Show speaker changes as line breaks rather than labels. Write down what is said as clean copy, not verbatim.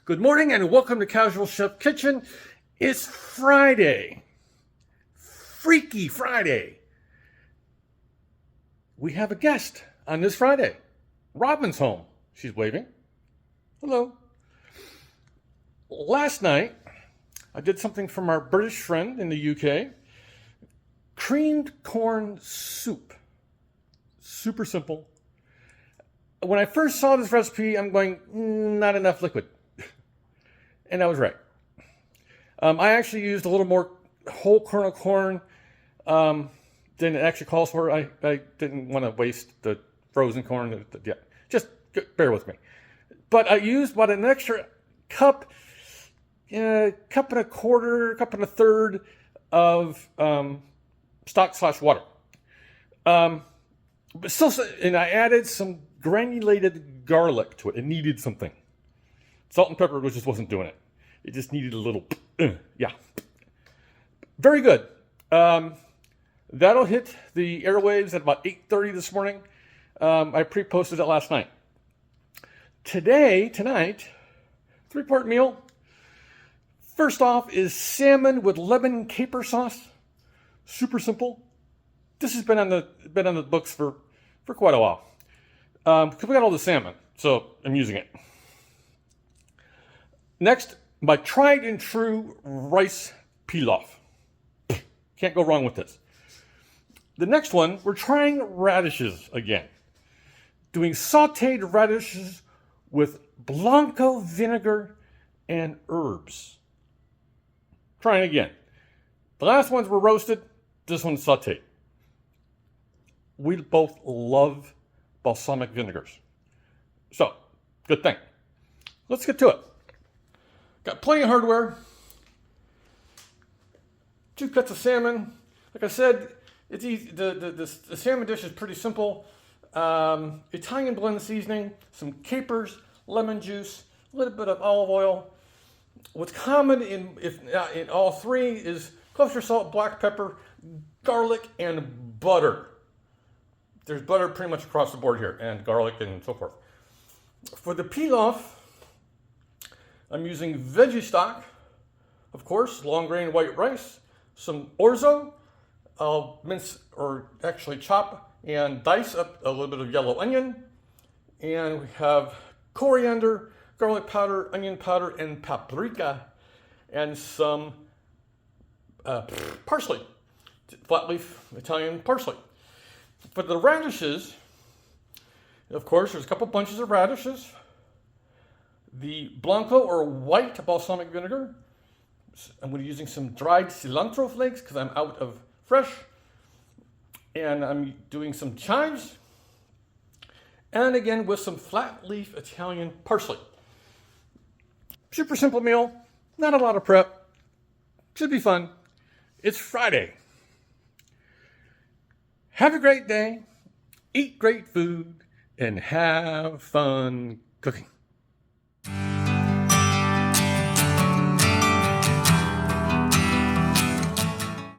Good morning and welcome to Casual Chef Kitchen. It's Friday. Freaky Friday. We have a guest on this Friday. Robin's home. She's waving. Hello. Last night, I did something from our British friend in the UK. Creamed corn soup. Super simple. When I first saw this recipe, I'm going, not enough liquid. And I was right. I actually used a little more whole kernel corn than it actually calls for. I didn't want to waste the frozen corn. Yeah, just bear with me. But I used about an extra cup and a quarter, cup and a third of stock/water. But still, and I added some granulated garlic to it. It needed something. Salt and pepper just wasn't doing it. It just needed a little, yeah. Very good. That'll hit the airwaves at about 8:30 this morning. I pre-posted it last night. Tonight, 3-part meal. First off is salmon with lemon caper sauce. Super simple. This has been on the books for quite a while. Because we got all the salmon, so I'm using it. Next, my tried and true rice pilaf. Can't go wrong with this. The next one, we're trying radishes again. Doing sauteed radishes with blanco vinegar and herbs. Trying again. The last ones were roasted. This one's sauteed. We both love balsamic vinegars. So, good thing. Let's get to it. Got plenty of hardware. 2 cuts of salmon. Like I said, it's easy. The salmon dish is pretty simple. Italian blend seasoning, some capers, lemon juice, a little bit of olive oil. What's common in all three is kosher salt, black pepper, garlic, and butter. There's butter pretty much across the board here, and garlic and so forth. For the pilaf, I'm using veggie stock, of course, long grain white rice, some orzo. I'll mince or actually chop and dice up a little bit of yellow onion. And we have coriander, garlic powder, onion powder, and paprika, and some parsley, flat leaf Italian parsley. For the radishes, of course, there's a couple bunches of radishes. The blanco or white balsamic vinegar. I'm going to be using some dried cilantro flakes because I'm out of fresh. And I'm doing some chives. And again with some flat leaf Italian parsley. Super simple meal. Not a lot of prep. Should be fun. It's Friday. Have a great day. Eat great food. And have fun cooking.